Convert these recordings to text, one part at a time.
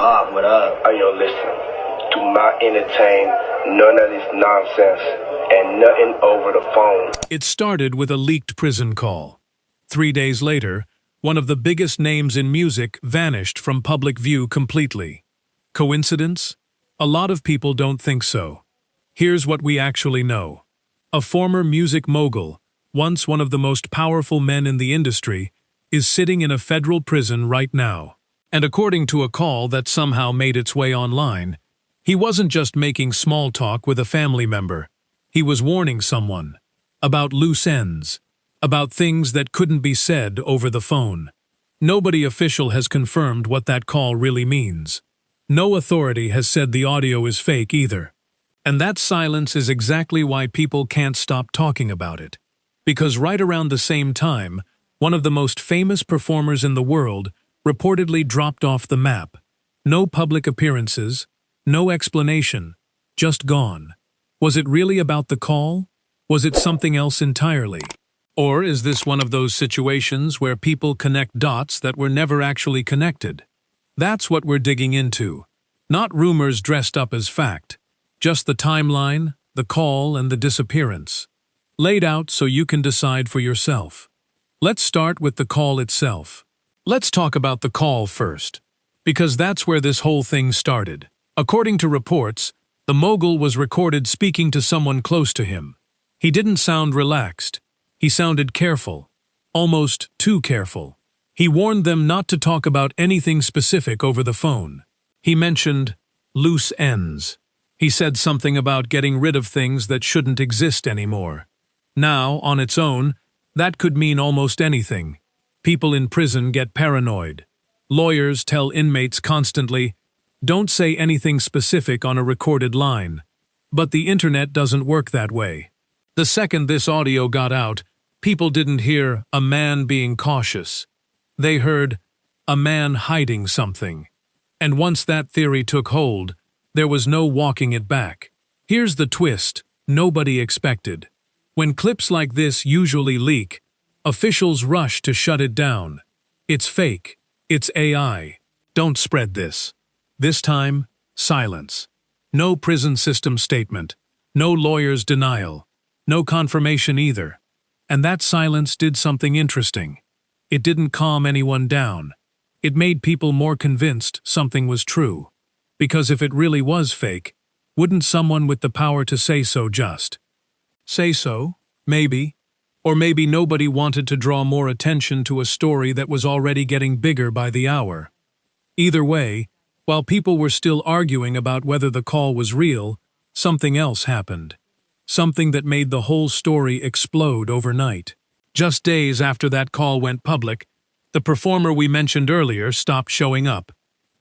What up? Listen, do not entertain none of this nonsense and nothing over the phone. It started with a leaked prison call. 3 days later, one of the biggest names in music vanished from public view completely. Coincidence? A lot of people don't think so. Here's what we actually know. A former music mogul, once one of the most powerful men in the industry, is sitting in a federal prison right now. And according to a call that somehow made its way online, he wasn't just making small talk with a family member. He was warning someone about loose ends, about things that couldn't be said over the phone. Nobody official has confirmed what that call really means. No authority has said the audio is fake either. And that silence is exactly why people can't stop talking about it. Because right around the same time, one of the most famous performers in the world reportedly dropped off the map. No public appearances, no explanation, just gone. Was it really about the call? Was it something else entirely? Or is this one of those situations where people connect dots that were never actually connected? That's what we're digging into. Not rumors dressed up as fact, just the timeline, the call, and the disappearance. Laid out so you can decide for yourself. Let's start with the call itself. Let's talk about the call first, because that's where this whole thing started. According to reports, the mogul was recorded speaking to someone close to him. He didn't sound relaxed. He sounded careful, almost too careful. He warned them not to talk about anything specific over the phone. He mentioned loose ends. He said something about getting rid of things that shouldn't exist anymore. Now, on its own, that could mean almost anything. People in prison get paranoid. Lawyers tell inmates constantly, don't say anything specific on a recorded line. But the internet doesn't work that way. The second this audio got out, people didn't hear a man being cautious. They heard a man hiding something. And once that theory took hold, there was no walking it back. Here's the twist nobody expected. When clips like this usually leak, officials rush to shut it down. It's fake. It's AI. Don't spread this. This time, silence. No prison system statement. No lawyer's denial. No confirmation either. And that silence did something interesting. It didn't calm anyone down. It made people more convinced something was true. Because if it really was fake, wouldn't someone with the power to say so just say so? Maybe. Or maybe nobody wanted to draw more attention to a story that was already getting bigger by the hour. Either way, while people were still arguing about whether the call was real, something else happened. Something that made the whole story explode overnight. Just days after that call went public, the performer we mentioned earlier stopped showing up.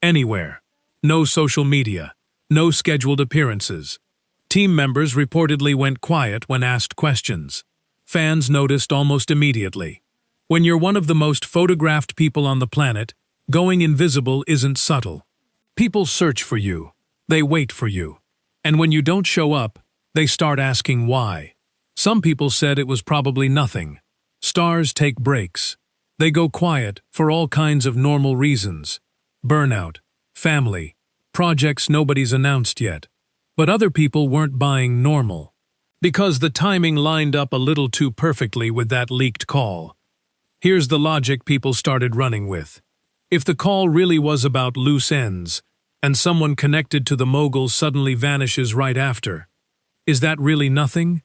Anywhere. No social media. No scheduled appearances. Team members reportedly went quiet when asked questions. Fans noticed almost immediately. When you're one of the most photographed people on the planet, going invisible isn't subtle. People search for you. They wait for you. And when you don't show up, they start asking why. Some people said it was probably nothing. Stars take breaks. They go quiet for all kinds of normal reasons. Burnout, family, projects nobody's announced yet. But other people weren't buying normal. Because the timing lined up a little too perfectly with that leaked call. Here's the logic people started running with. If the call really was about loose ends, and someone connected to the mogul suddenly vanishes right after, is that really nothing?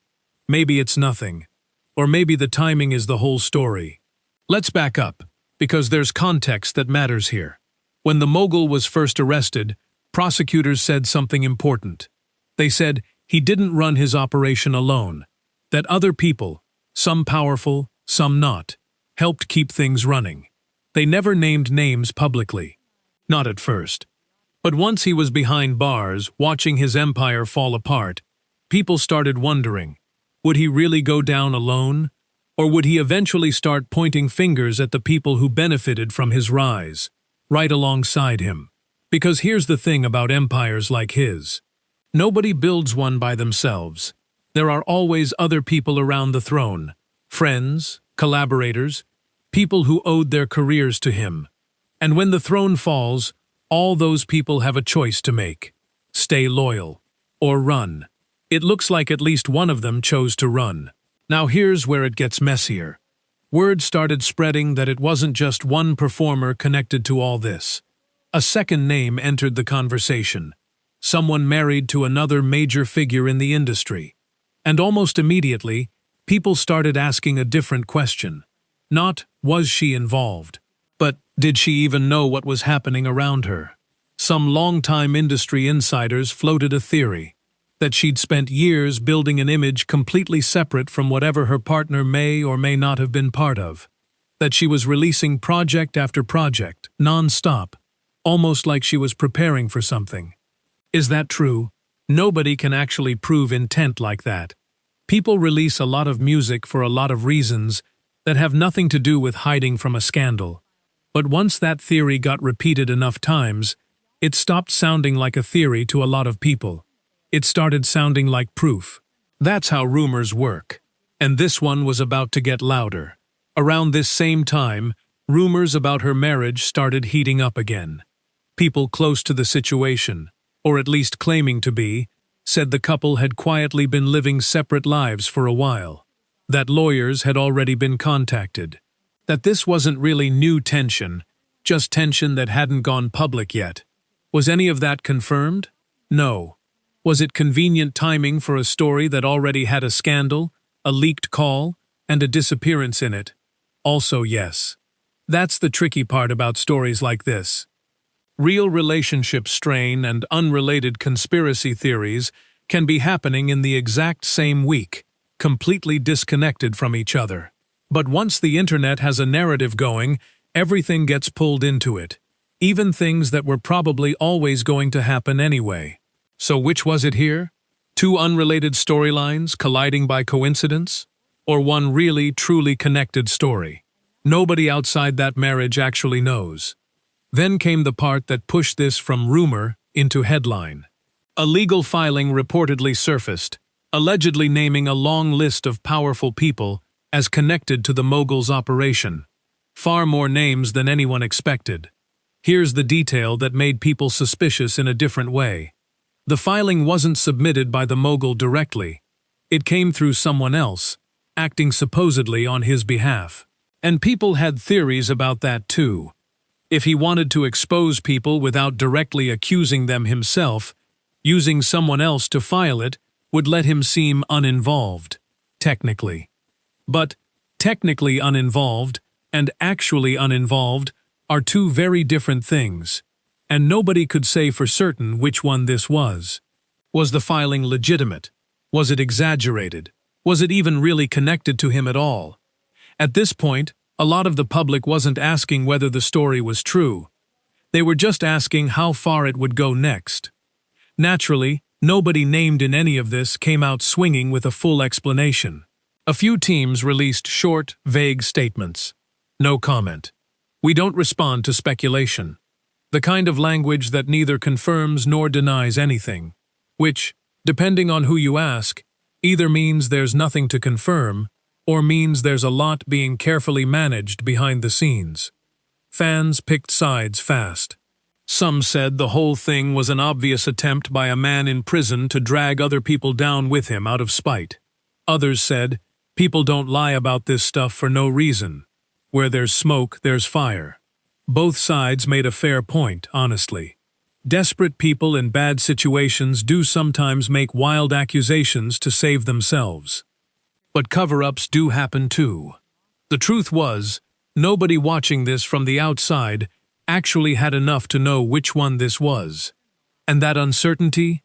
Maybe it's nothing. Or maybe the timing is the whole story. Let's back up, because there's context that matters here. When the mogul was first arrested, prosecutors said something important. They said he didn't run his operation alone, that other people, some powerful, some not, helped keep things running. They never named names publicly. Not at first. But once he was behind bars, watching his empire fall apart, people started wondering, would he really go down alone? Or would he eventually start pointing fingers at the people who benefited from his rise, right alongside him? Because here's the thing about empires like his. Nobody builds one by themselves. There are always other people around the throne, friends, collaborators, people who owed their careers to him. And when the throne falls, All those people have a choice to make. Stay loyal. Or run. It looks like at least one of them chose to run. Now here's where it gets messier. Word started spreading that it wasn't just one performer connected to all this. A second name entered the conversation. Someone married to another major figure in the industry. And almost immediately, people started asking a different question. Not, was she involved? But, did she even know what was happening around her? Some longtime industry insiders floated a theory that she'd spent years building an image completely separate from whatever her partner may or may not have been part of. That she was releasing project after project, non-stop, almost like she was preparing for something. Is that true? Nobody can actually prove intent like that. People release a lot of music for a lot of reasons that have nothing to do with hiding from a scandal. But once that theory got repeated enough times, it stopped sounding like a theory to a lot of people. It started sounding like proof. That's how rumors work. And this one was about to get louder. Around this same time, rumors about her marriage started heating up again. People close to the situation, or at least claiming to be, said the couple had quietly been living separate lives for a while. That lawyers had already been contacted. That this wasn't really new tension, just tension that hadn't gone public yet. Was any of that confirmed? No. Was it convenient timing for a story that already had a scandal, a leaked call, and a disappearance in it? Also yes. That's the tricky part about stories like this. Real relationship strain and unrelated conspiracy theories can be happening in the exact same week, completely disconnected from each other. But once the internet has a narrative going, everything gets pulled into it. Even things that were probably always going to happen anyway. So which was it here? Two unrelated storylines colliding by coincidence? Or one really, truly connected story? Nobody outside that marriage actually knows. Then came the part that pushed this from rumor into headline. A legal filing reportedly surfaced, allegedly naming a long list of powerful people as connected to the mogul's operation. Far more names than anyone expected. Here's the detail that made people suspicious in a different way. The filing wasn't submitted by the mogul directly. It came through someone else, acting supposedly on his behalf. And people had theories about that too. If he wanted to expose people without directly accusing them himself, using someone else to file it would let him seem uninvolved, technically. But technically uninvolved and actually uninvolved are two very different things. And nobody could say for certain which one this was. Was the filing legitimate? Was it exaggerated? Was it even really connected to him at all? At this point, a lot of the public wasn't asking whether the story was true. They were just asking how far it would go next. Naturally, nobody named in any of this came out swinging with a full explanation. A few teams released short, vague statements. No comment. We don't respond to speculation. The kind of language that neither confirms nor denies anything, which, depending on who you ask, either means there's nothing to confirm or means there's a lot being carefully managed behind the scenes. Fans picked sides fast. Some said the whole thing was an obvious attempt by a man in prison to drag other people down with him out of spite. Others said, people don't lie about this stuff for no reason. Where there's smoke, there's fire. Both sides made a fair point, honestly. Desperate people in bad situations do sometimes make wild accusations to save themselves. But cover-ups do happen too. The truth was, nobody watching this from the outside actually had enough to know which one this was. And that uncertainty?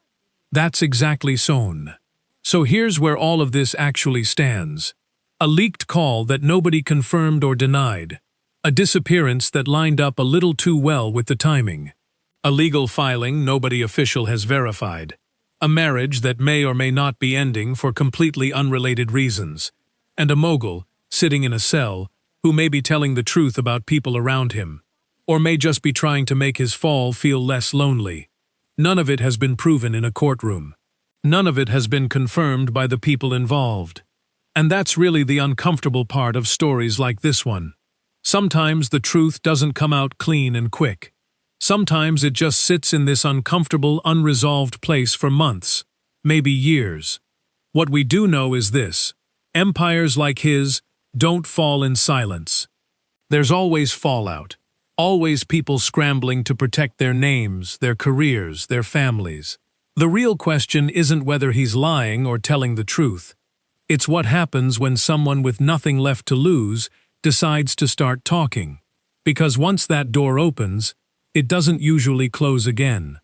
That's exactly sown. So here's where all of this actually stands. A leaked call that nobody confirmed or denied. A disappearance that lined up a little too well with the timing. A legal filing nobody official has verified. A marriage that may or may not be ending for completely unrelated reasons. And a mogul, sitting in a cell, who may be telling the truth about people around him. Or may just be trying to make his fall feel less lonely. None of it has been proven in a courtroom. None of it has been confirmed by the people involved. And that's really the uncomfortable part of stories like this one. Sometimes the truth doesn't come out clean and quick. Sometimes it just sits in this uncomfortable, unresolved place for months, maybe years. What we do know is this: empires like his don't fall in silence. There's always fallout, always people scrambling to protect their names, their careers, their families. The real question isn't whether he's lying or telling the truth. It's what happens when someone with nothing left to lose decides to start talking. Because once that door opens, it doesn't usually close again.